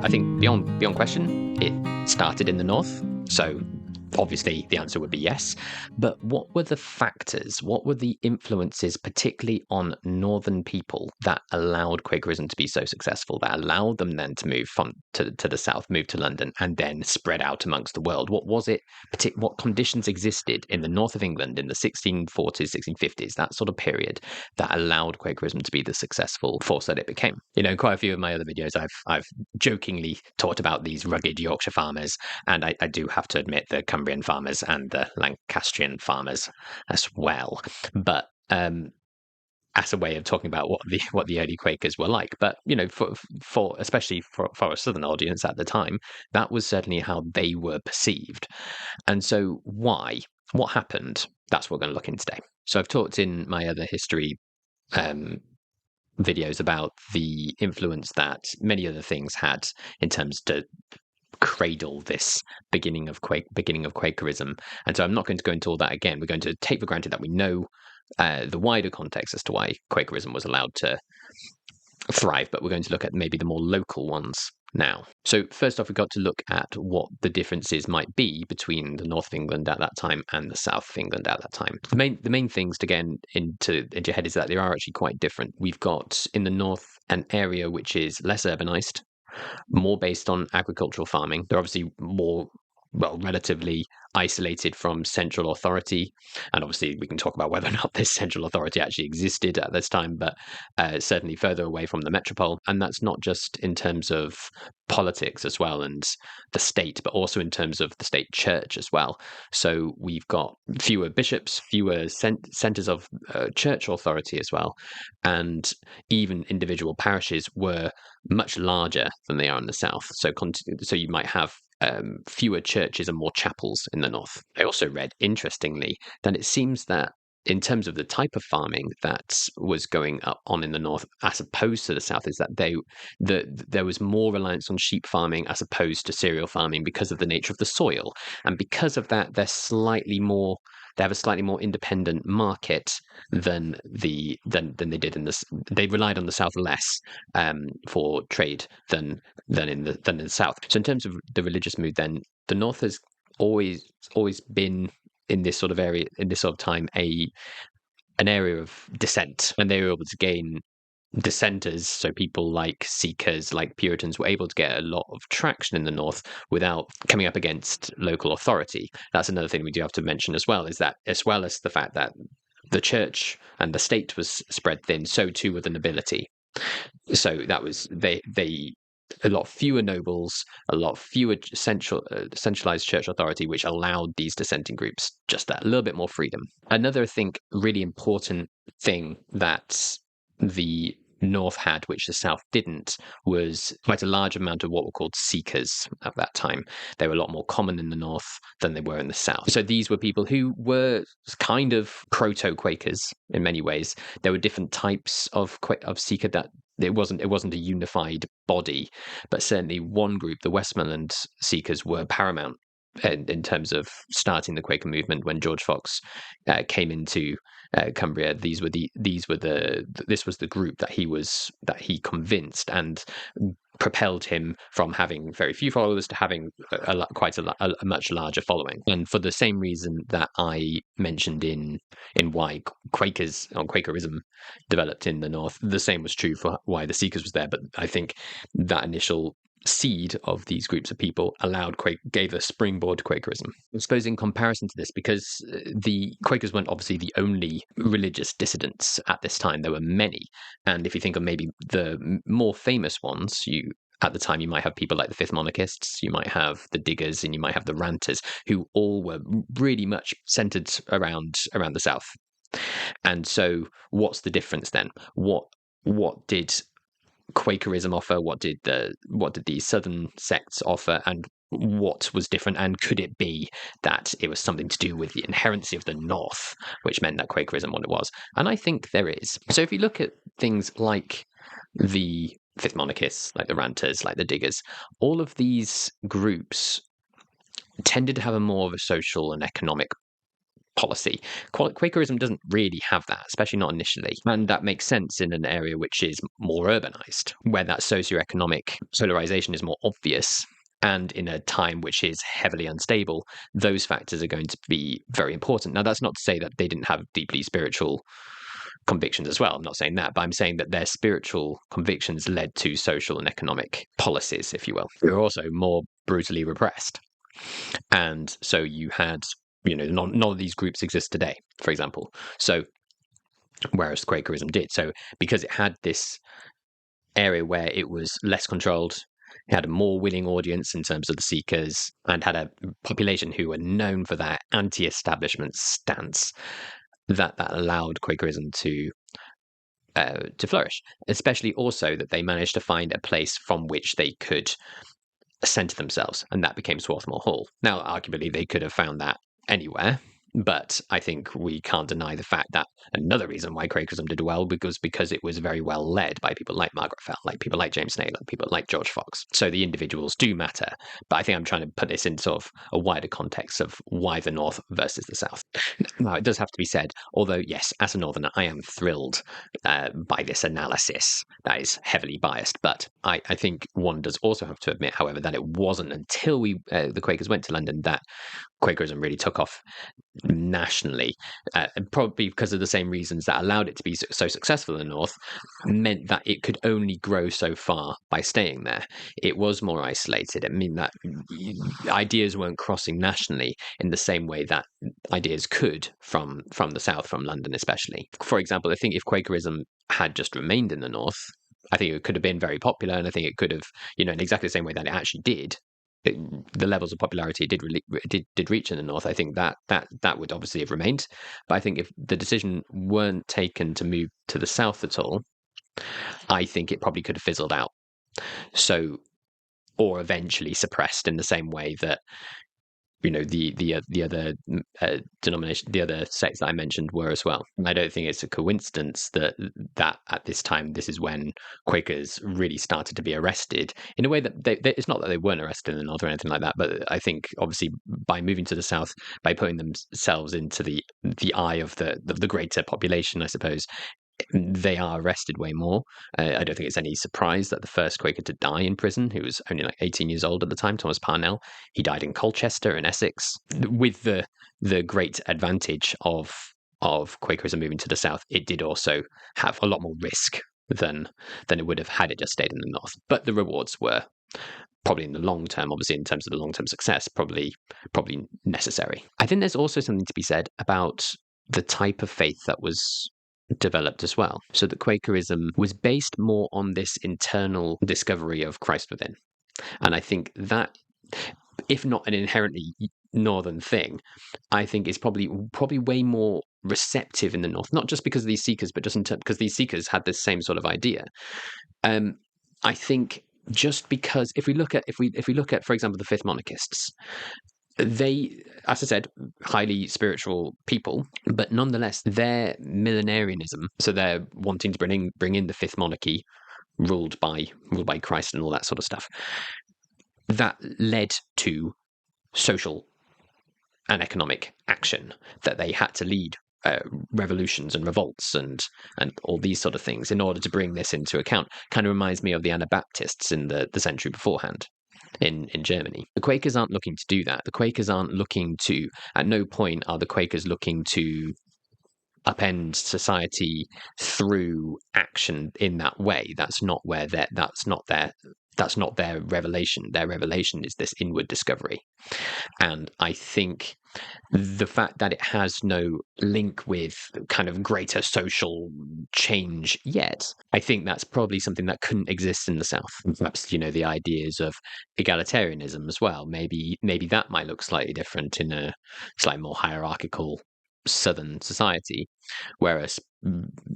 I think beyond question, it started in the north. So obviously the answer would be yes. But what were the factors? What were the influences, particularly on northern people, that allowed Quakerism to be so successful, that allowed them then to move to the south, move to London, and then spread out amongst the world? What was it? What conditions existed in the north of England in the 1640s, 1650s, that sort of period, that allowed Quakerism to be the successful force that it became? In quite a few of my other videos, I've jokingly talked about these rugged Yorkshire farmers, and I do have to admit the Cumbrian farmers and the Lancastrian farmers as well. But as a way of talking about what the early Quakers were like. But for especially for a southern audience at the time, that was certainly how they were perceived. And so why? What happened? That's what we're going to look in today. So I've talked in my other history videos about the influence that many other things had in terms to cradle this beginning of Quakerism. And so I'm not going to go into all that again. We're going to take for granted that we know the wider context as to why Quakerism was allowed to thrive, but we're going to look at maybe the more local ones now. So first off, we've got to look at what the differences might be between the north of England at that time and the south of England at that time. The main things to get into your head is that they are actually quite different. We've got in the north an area which is less urbanized, more based on agricultural farming. They're obviously more, relatively isolated from central authority. And obviously we can talk about whether or not this central authority actually existed at this time, but certainly further away from the metropole. And that's not just in terms of politics as well and the state, but also in terms of the state church as well. So we've got fewer bishops, fewer centres of church authority as well. And even individual parishes were much larger than they are in the south. So you might have fewer churches and more chapels in the north. I also read, interestingly, that it seems that in terms of the type of farming that was going on in the north, as opposed to the south, is that there was more reliance on sheep farming as opposed to cereal farming because of the nature of the soil, and because of that, they have a slightly more independent market than they did in this. They relied on the south less for trade than in the south. So in terms of the religious mood, then the north has always been in this sort of area, in this sort of time, an area of dissent, and they were able to gain dissenters, so people like Seekers, like Puritans, were able to get a lot of traction in the north without coming up against local authority. That's another thing we do have to mention as well, is that as well as the fact that the church and the state was spread thin, so too were the nobility. So that was they a lot fewer nobles, a lot fewer centralized church authority, which allowed these dissenting groups just that little bit more freedom. Another, I think, really important thing that the north had, which the south didn't, was quite a large amount of what were called seekers at that time. They were a lot more common in the north than they were in the south. So these were people who were kind of proto-Quakers in many ways. There were different types of seeker that it wasn't a unified body, but certainly one group, the Westmoreland Seekers, were paramount in terms of starting the Quaker movement. When George Fox came into Cumbria, this was the group that he convinced and propelled him from having very few followers to having a much larger following. And for the same reason that I mentioned in why Quakerism developed in the north, the same was true for why the Seekers was there. But I think that initial seed of these groups of people gave a springboard to Quakerism. I suppose in comparison to this, because the Quakers weren't obviously the only religious dissidents at this time, there were many. And if you think of maybe the more famous ones, at the time you might have people like the Fifth Monarchists, you might have the Diggers, and you might have the Ranters, who all were really much centered around the south. And so what's the difference then? What did Quakerism offer? What did the southern sects offer, and what was different? And could it be that it was something to do with the inherency of the north, which meant that Quakerism what it was? And I think there is. So if you look at things like the Fifth Monarchists, like the Ranters, like the Diggers, all of these groups tended to have a more of a social and economic policy. Quakerism doesn't really have that, especially not initially. And that makes sense in an area which is more urbanized, where that socioeconomic polarization is more obvious. And in a time which is heavily unstable, those factors are going to be very important. Now, that's not to say that they didn't have deeply spiritual convictions as well. I'm not saying that, but I'm saying that their spiritual convictions led to social and economic policies, if you will. They were also more brutally repressed. And so you had, none of these groups exist today, for example. So, whereas Quakerism did. So, because it had this area where it was less controlled, it had a more willing audience in terms of the seekers, and had a population who were known for their anti-establishment stance, that allowed Quakerism to flourish. Especially also that they managed to find a place from which they could center themselves, and that became Swarthmore Hall. Now, arguably, they could have found that anywhere, but I think we can't deny the fact that another reason why Quakerism did well because it was very well led by people like Margaret Fell, like people like James Naylor, people like George Fox. So the individuals do matter, but I think I'm trying to put this in sort of a wider context of why the North versus the South. Now, it does have to be said, although, yes, as a Northerner, I am thrilled by this analysis that is heavily biased, but I think one does also have to admit, however, that it wasn't until the Quakers went to London that Quakerism really took off nationally, probably because of the same reasons that allowed it to be so successful in the North, meant that it could only grow so far by staying there. It was more isolated. It meant that ideas weren't crossing nationally in the same way that ideas could from the South, from London especially. For example, I think if Quakerism had just remained in the North, I think it could have been very popular, and I think it could have, in exactly the same way that it actually did, the levels of popularity it did reach in the North. I think that would obviously have remained, but I think if the decision weren't taken to move to the South at all, I think it probably could have fizzled out. So, or eventually suppressed in the same way that the other denomination, the other sects that I mentioned were as well. I don't think it's a coincidence that at this time, this is when Quakers really started to be arrested in a way that it's not that they weren't arrested in the North or anything like that, but I think obviously by moving to the South, by putting themselves into the eye of the greater population, I suppose, they are arrested way more. I don't think it's any surprise that the first Quaker to die in prison, who was only like 18 years old at the time, Thomas Parnell, he died in Colchester in Essex, with the great advantage of Quakerism moving to the South. It did also have a lot more risk than it would have had it just stayed in the North. But the rewards were probably in the long term, obviously in terms of the long-term success, probably necessary. I think there's also something to be said about the type of faith that was developed as well. So that Quakerism was based more on this internal discovery of Christ within. And I think that, if not an inherently northern thing, I think is probably way more receptive in the North, not just because of these seekers, but just because these seekers had this same sort of idea. I think just because if we look at, for example, the Fifth Monarchists, they, as I said, highly spiritual people, but nonetheless, their millenarianism, so they're wanting to bring in the fifth monarchy, ruled by Christ and all that sort of stuff, that led to social and economic action, that they had to lead revolutions and revolts and all these sort of things in order to bring this into account. Kind of reminds me of the Anabaptists in the century beforehand. In Germany, the Quakers aren't looking to do that. The Quakers aren't looking to. At no point are the Quakers looking to upend society through action in that way. That's not their revelation. Their revelation is this inward discovery, and I think the fact that it has no link with kind of greater social change yet, I think that's probably something that couldn't exist in the South. Perhaps, the ideas of egalitarianism as well. Maybe that might look slightly different in a slightly more hierarchical Southern society, whereas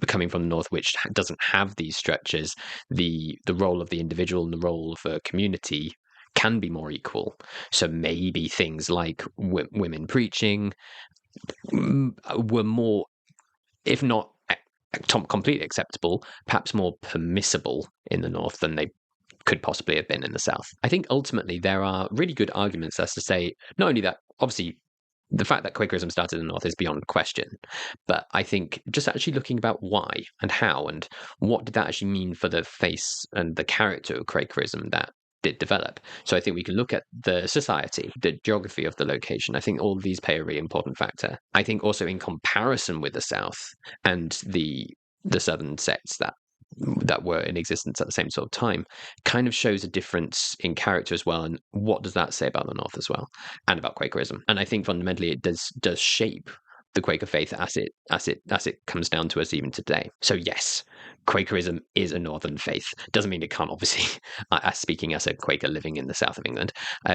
coming from the North, which doesn't have these structures, the role of the individual and the role of a community can be more equal. So maybe things like women preaching were more, if not completely acceptable, perhaps more permissible in the North than they could possibly have been in the South. I think ultimately there are really good arguments as to say not only that, obviously, the fact that Quakerism started in the North is beyond question. But I think just actually looking about why and how and what did that actually mean for the face and the character of Quakerism that did develop. So I think we can look at the society, the geography of the location. I think all of these play a really important factor. I think also in comparison with the South and the southern sects that were in existence at the same sort of time, kind of shows a difference in character as well. And what does that say about the North as well, and about Quakerism? And I think fundamentally it does shape the Quaker faith as it comes down to us even today. So yes, Quakerism is a northern faith. Doesn't mean it can't, obviously, speaking as a Quaker living in the south of England,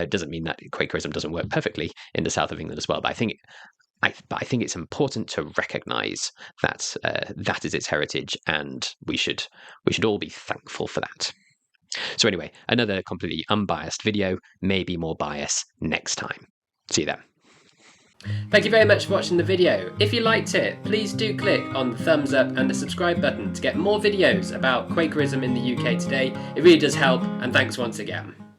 doesn't mean that Quakerism doesn't work perfectly in the south of England as well. But I think it's important to recognise that that is its heritage, and we should all be thankful for that. So anyway, another completely unbiased video, maybe more bias next time. See you then. Thank you very much for watching the video. If you liked it, please do click on the thumbs up and the subscribe button to get more videos about Quakerism in the UK today. It really does help, and thanks once again.